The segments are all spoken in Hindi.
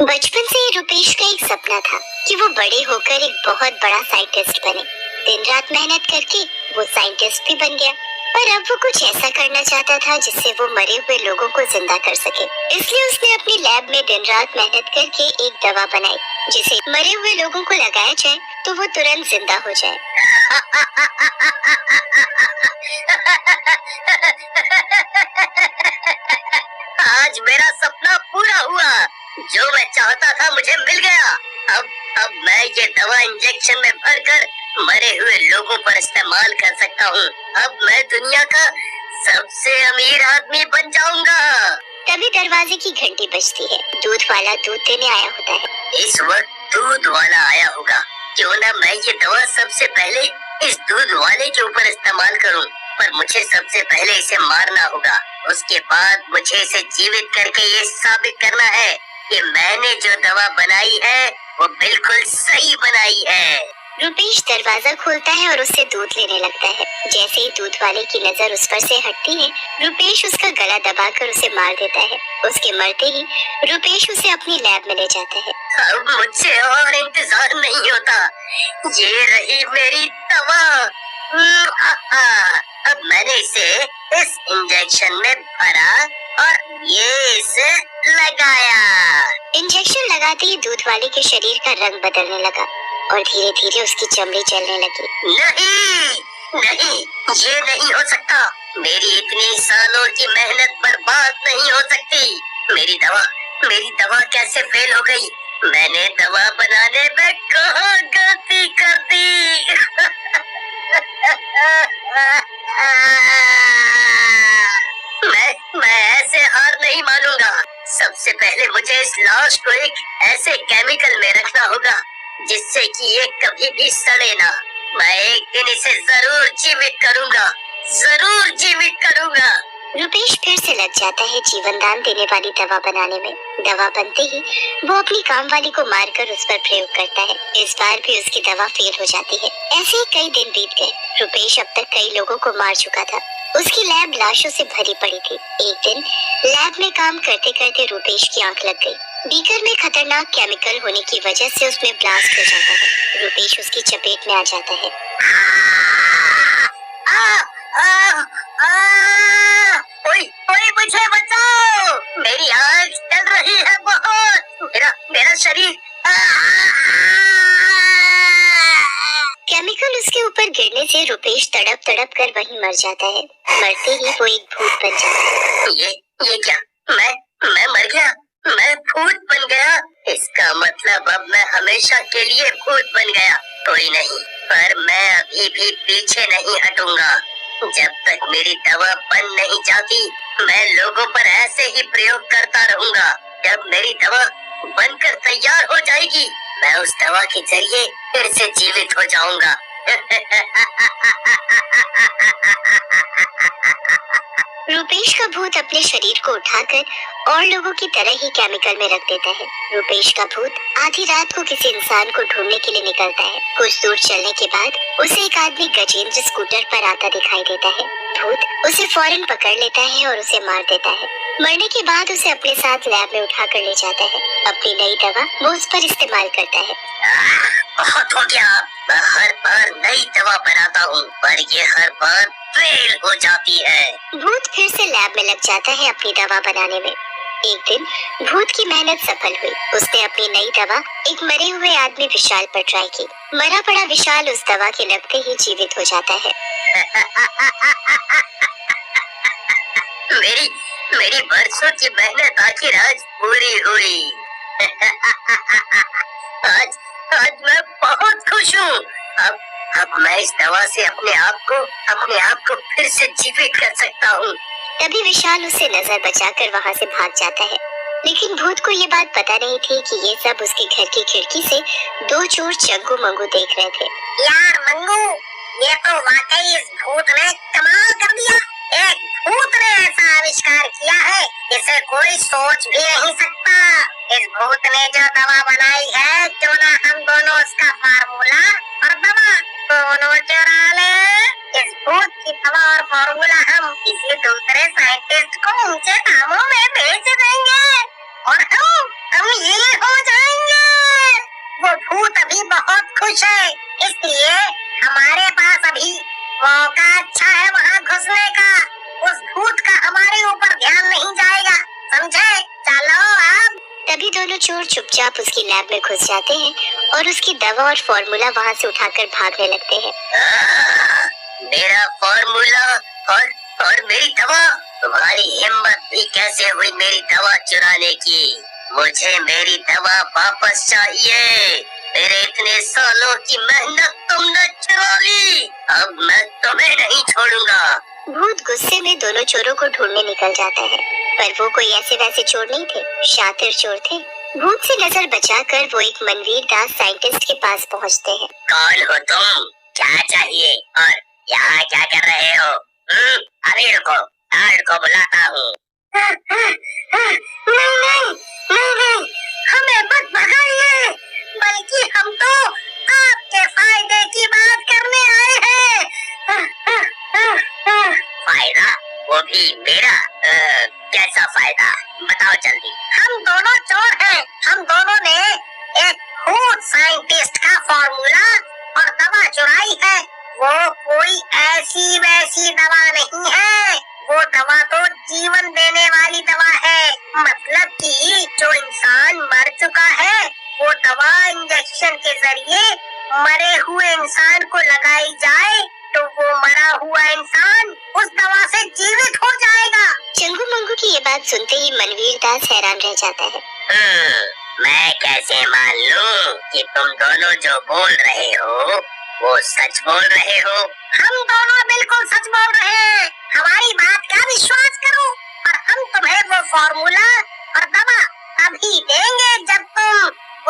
बचपन से ही रुपेश का एक सपना था कि वो बड़े होकर एक बहुत बड़ा साइंटिस्ट बने। दिन रात मेहनत करके वो साइंटिस्ट भी बन गया, पर अब वो कुछ ऐसा करना चाहता था जिससे वो मरे हुए लोगों को जिंदा कर सके। इसलिए उसने अपनी लैब में दिन रात मेहनत करके एक दवा बनाई जिसे मरे हुए लोगों को लगाया जाए तो वो तुरंत जिंदा हो जाए। आज मेरा सपना पूरा हुआ। जो मैं चाहता था मुझे मिल गया। अब मैं ये दवा इंजेक्शन में भरकर मरे हुए लोगों पर इस्तेमाल कर सकता हूँ। अब मैं दुनिया का सबसे अमीर आदमी बन जाऊंगा। तभी दरवाजे की घंटी बजती है। दूध वाला दूध देने आया होता है। इस वक्त दूध वाला आया होगा। क्यों ना मैं ये दवा सबसे पहले इस दूध वाले के ऊपर इस्तेमाल करूं, पर मुझे सबसे पहले इसे मारना होगा। उसके बाद मुझे इसे जीवित करके ये साबित करना है कि मैंने जो दवा बनाई है वो बिल्कुल सही बनाई है। रुपेश दरवाजा खोलता है और उससे दूध लेने लगता है। जैसे ही दूध वाले की नजर उस पर से हटती है, रुपेश उसका गला दबाकर उसे मार देता है। उसके मरते ही रुपेश उसे अपनी लैब में ले जाता है। अब मुझसे और इंतजार नहीं होता। ये रही मेरी दवा। अब मैंने इसे इस इंजेक्शन में भरा और ये इसे लगाया। इंजेक्शन लगाते ही दूध वाले के शरीर का रंग बदलने लगा और धीरे धीरे उसकी चमड़ी जलने लगी। नहीं, ये नहीं हो सकता। मेरी इतनी सालों की मेहनत बर्बाद नहीं हो सकती। मेरी दवा कैसे फेल हो गई? मैंने दवा बनाने में कहाँ गलती कर दी? मैं ऐसे हार नहीं मानूंगा। सबसे पहले मुझे इस लाश को एक ऐसे केमिकल में रखना होगा जिससे कि ये कभी भी सड़े ना। मैं एक दिन इसे जरूर जीवित करूंगा। रुपेश फिर से लग जाता है जीवन दान देने वाली दवा बनाने में। दवा बनते ही वो अपनी काम वाली को मारकर उस पर प्रयोग करता है। इस बार भी उसकी दवा फेल हो जाती है। ऐसे ही कई दिन बीत गए। रुपेश अब तक कई लोगों को मार चुका था। उसकी लैब लाशों से भरी पड़ी थी। एक दिन लैब में काम करते करते रुपेश की आंख लग गई। बीकर में खतरनाक केमिकल होने की वजह से उसमें ब्लास्ट हो जाता है। रुपेश उसकी चपेट में आ जाता है। कोई मुझे बचाओ! मेरी आँख जल रही है बहुत। मेरा शरीर। केमिकल उसके ऊपर गिरने से रुपेश तड़प तड़प कर वहीं मर जाता है। मरते ही वो एक भूत बन जाता है। ये क्या? मैं मर गया? मैं भूत बन गया? इसका मतलब अब मैं हमेशा के लिए भूत बन गया। कोई नहीं, पर मैं अभी भी पीछे नहीं हटूंगा। जब तक मेरी दवा बन नहीं जाती, मैं लोगों पर ऐसे ही प्रयोग करता रहूंगा। जब मेरी दवा बनकर तैयार हो जाएगी, मैं उस दवा के जरिए फिर से जीवित हो जाऊंगा। रुपेश का भूत अपने शरीर को उठाकर और लोगों की तरह ही केमिकल में रख देता है। रुपेश का भूत आधी रात को किसी इंसान को ढूंढने के लिए निकलता है। कुछ दूर चलने के बाद उसे एक आदमी गजेंद्र स्कूटर पर आता दिखाई देता है। भूत उसे फौरन पकड़ लेता है और उसे मार देता है। मरने के बाद उसे अपने साथ लैब में उठाकर ले जाता है। अपनी नई दवा वो उस पर इस्तेमाल करता है। बहुत हो गया। मैं हर बार नई दवा बनाता हूँ, पर ये हर बार फेल हो जाती है। भूत फिर से लैब में लग जाता है अपनी दवा बनाने में। एक दिन भूत की मेहनत सफल हुई। उसने अपनी नई दवा एक मरे हुए आदमी विशाल पर ट्राई की। मरा पड़ा विशाल उस दवा के लगते ही जीवित हो जाता है। मेरी बरसों की मेहनत आखिर आज पूरी हुई। आज मैं बहुत खुश हूँ। अब मैं इस दवा से अपने आप को फिर से जीवित कर सकता हूँ। तभी विशाल उससे नजर बचाकर वहाँ से भाग जाता है। लेकिन भूत को ये बात पता नहीं थी कि ये सब उसके घर की खिड़की से दो चोर चंगू मंगू देख रहे थे। यार मंगू, ये तो वाकई इस भूत ने कमाल कर दिया। एक भूत ने ऐसा आविष्कार किया है जिसे कोई सोच भी नहीं सकता। इस भूत ने जो दवा बनाई है, क्यों ना हम दोनों उसका फार्मूला और दवा दोनों चुरा ले। इस भूत की दवा और फार्मूला हम किसी दूसरे साइंटिस्ट को ऊंचे दामों में बेच देंगे और हम ये हो भूत अभी बहुत खुश है, इसलिए हमारे पास अभी मौका अच्छा है वहाँ घुसने का। उस भूत का हमारे ऊपर ध्यान नहीं जाएगा, समझे? चलो अब। तभी दोनों चोर चुपचाप उसकी लैब में घुस जाते हैं और उसकी दवा और फॉर्मूला वहाँ से उठाकर भागने लगते हैं। मेरा फॉर्मूला और मेरी दवा, तुम्हारी हिम्मत भी कैसे हुई मेरी दवा चुराने की? मुझे मेरी दवा वापस चाहिए। मेरे इतने सालों की मेहनत तुमने चुरा ली, अब मैं तुम्हें नहीं छोड़ूंगा। भूत गुस्से में दोनों चोरों को ढूंढने निकल जाता है, पर वो कोई ऐसे वैसे चोर नहीं थे, शातिर चोर थे। भूत से नजर बचाकर वो एक मनवीर दास साइंटिस्ट के पास पहुंचते हैं। कौन हो तुम? क्या चाहिए और यहाँ क्या कर रहे हो? अभी रुको, गार्ड को बुलाता हूँ। नहीं, हमें मत भगाइए, बल्कि हम तो आपके फायदे की बात करने आए हैं। फायदा? वो भी मेरा? कैसा फायदा? बताओ जल्दी। हम दोनों चोर हैं, हम दोनों ने एक भूत साइंटिस्ट का फॉर्मूला और दवा चुराई है। वो कोई ऐसी वैसी दवा नहीं है, वो दवा तो जीवन देने वाली दवा है। मतलब कि जो इंसान मर चुका है, वो दवा इंजेक्शन के जरिए मरे हुए इंसान को लगाई जाए तो वो मरा हुआ इंसान उस दवा से जीवित हो जाएगा। चंगू मंगू की ये बात सुनते ही मनवीर दास हैरान रह जाता है। मैं कैसे मान लूं कि तुम दोनों जो बोल रहे हो वो सच बोल रहे हो? हम दोनों बिल्कुल सच बोल रहे हैं, हमारी बात का विश्वास करो और हम तुम्हें वो फॉर्मूला और दवा तभी देंगे जब तुम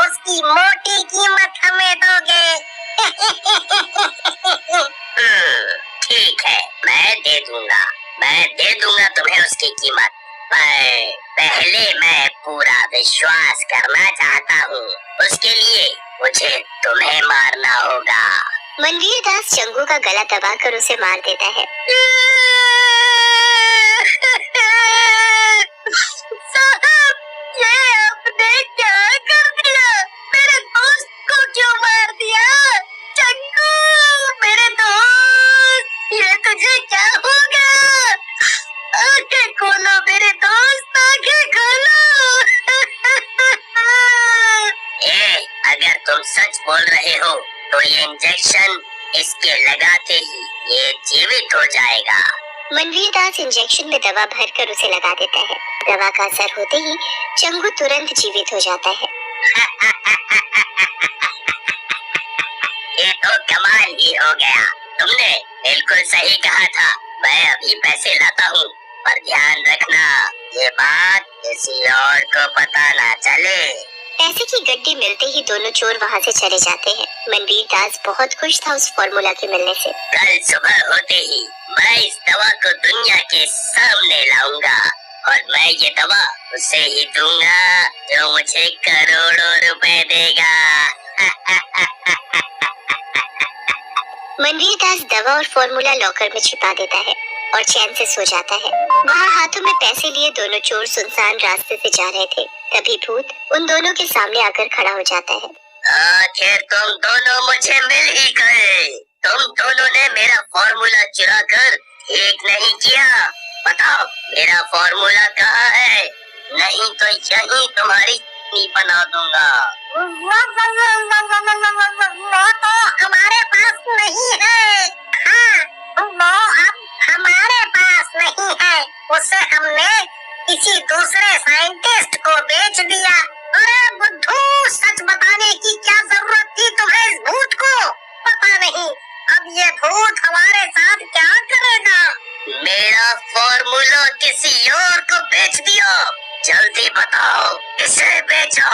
उसकी मोटी कीमत हमें दोगे। ठीक है, मैं दे दूंगा तुम्हें उसकी कीमत, पर पहले मैं पूरा विश्वास करना चाहता हूँ। उसके लिए मुझे तुम्हें मारना होगा। मनवीर दास चंगू का गला दबाकर उसे मार देता है। साहब, ये आपने क्या कर दिया? मेरे दोस्त को क्यों मार दिया? चंगू, मेरे दोस्त, ये तुझे क्या हो गया? आंखें खोलो मेरे दोस्त, आंखें खोलो। अगर तुम सच बोल रहे हो तो ये इंजेक्शन इसके लगाते ही ये जीवित हो जाएगा। मनवीर दास इंजेक्शन में दवा भरकर उसे लगा देता है। दवा का असर होते ही चंगू तुरंत जीवित हो जाता है। ये तो कमाल ही हो गया, तुमने बिल्कुल सही कहा था। मैं अभी पैसे लाता हूँ, पर ध्यान रखना ये बात किसी और को पता ना चले। पैसे की गड्डी मिलते ही दोनों चोर वहाँ से चले जाते हैं। मनवीर दास बहुत खुश था उस फॉर्मूला के मिलने से। कल सुबह होते ही मैं इस दवा को दुनिया के सामने लाऊंगा और मैं ये दवा उसे ही दूंगा जो मुझे करोड़ों रुपए देगा। मनवीर दास दवा और फॉर्मूला लॉकर में छिपा देता है और चैन से सो जाता है। वहाँ हाथों में पैसे लिए दोनों चोर सुनसान रास्ते से जा रहे थे, तभी भूत उन दोनों के सामने आकर खड़ा हो जाता है। आखिर तुम दोनों मुझे मिल ही गए। तुम दोनों ने मेरा फॉर्मूला चुरा कर ठीक नहीं किया। बताओ मेरा फॉर्मूला कहाँ है? नहीं तो यहीं तुम्हारी चटनी बना दूंगा। वो तो हमारे पास नहीं है। हाँ, वो अब हमारे पास नहीं है। उसे हमने किसी दूसरे साइंटिस्ट को बेच दिया। अरे बुद्धू, सच बताने की क्या जरूरत थी तुम्हें इस भूत को? पता नहीं अब ये भूत हमारे साथ क्या करेगा। मेरा फॉर्मूला किसी और को बेच दिया, जल्दी बताओ किसे बेचा?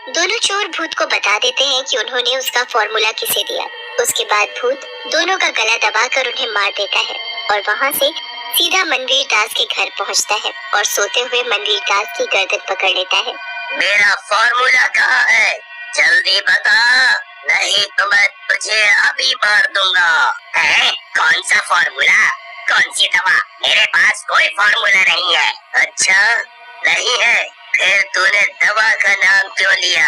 दोनों चोर भूत को बता देते हैं कि उन्होंने उसका फॉर्मूला किसे दिया। उसके बाद भूत दोनों का गला दबाकर उन्हें मार देता है और वहाँ से सीधा मनवीर दास के घर पहुँचता है और सोते हुए मनवीर दास की गर्दन पकड़ लेता है। मेरा फॉर्मूला कहाँ है? जल्दी बता, नहीं तो मैं तुझे अभी मार दूंगा। है? कौन सा फॉर्मूला? कौन सी दवा? मेरे पास कोई फॉर्मूला नहीं है। अच्छा नहीं है, फिर तूने दवा का नाम क्यों लिया?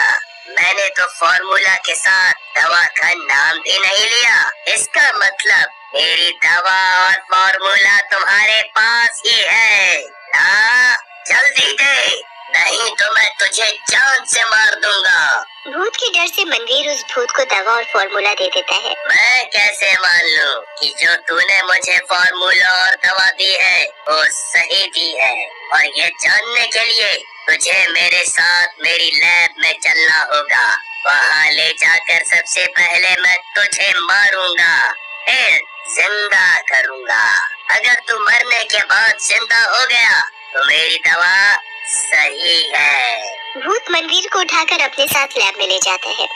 मैंने तो फॉर्मूला के साथ दवा का नाम भी नहीं लिया। इसका मतलब मेरी दवा और फॉर्मूला तुम्हारे पास ही है। हाँ, जल्दी दे, नहीं तो मैं तुझे जान से मार दूंगा। भूत के डर से मनवीर उस भूत को दवा और फॉर्मूला दे देता है। मैं कैसे मान लूं कि जो तूने मुझे फॉर्मूला और दवा दी है वो सही दी है? और ये जानने के लिए तुझे मेरे साथ मेरी लैब में चलना होगा। वहाँ ले जाकर सबसे पहले मैं तुझे मारूंगा, फिर जिंदा करूंगा। अगर तू मरने के बाद जिंदा हो गया तो मेरी दवा सही है। भूत मनवीर को उठाकर अपने साथ लैब में ले जाता है।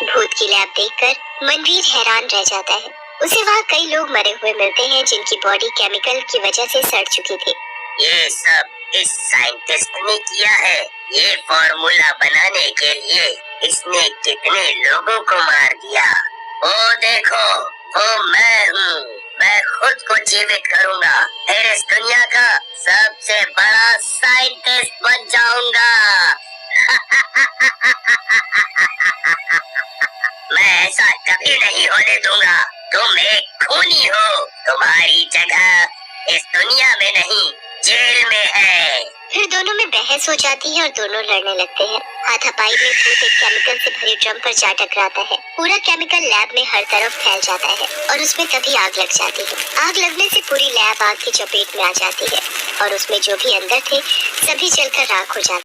भूत की लैब देखकर मनवीर हैरान रह जाता है। उसे वहाँ कई लोग मरे हुए मिलते हैं जिनकी बॉडी केमिकल की वजह से सड़ चुकी थी। ये सब इस साइंटिस्ट ने किया है। ये फॉर्मूला बनाने के लिए इसने कितने लोगों को मार दिया। वो देखो, वो मैं हूँ। मैं खुद को जीवित करूँगा, फिर इस दुनिया का सबसे बड़ा साइंटिस्ट बन जाऊंगा। मैं ऐसा कभी नहीं होने दूंगा। तुम एक खूनी हो। तुम्हारी जगह इस दुनिया में नहीं, जेल में है। फिर दोनों में बहस हो जाती है और दोनों लड़ने लगते हैं। हाथापाई में भूत एक केमिकल से भरे ड्रम पर जा टकराता है। पूरा केमिकल लैब में हर तरफ फैल जाता है और उसमें तभी आग लग जाती है। आग लगने से पूरी लैब आग की चपेट में आ जाती है और उसमें जो भी अंदर थे सभी जलकर राख हो जाते हैं।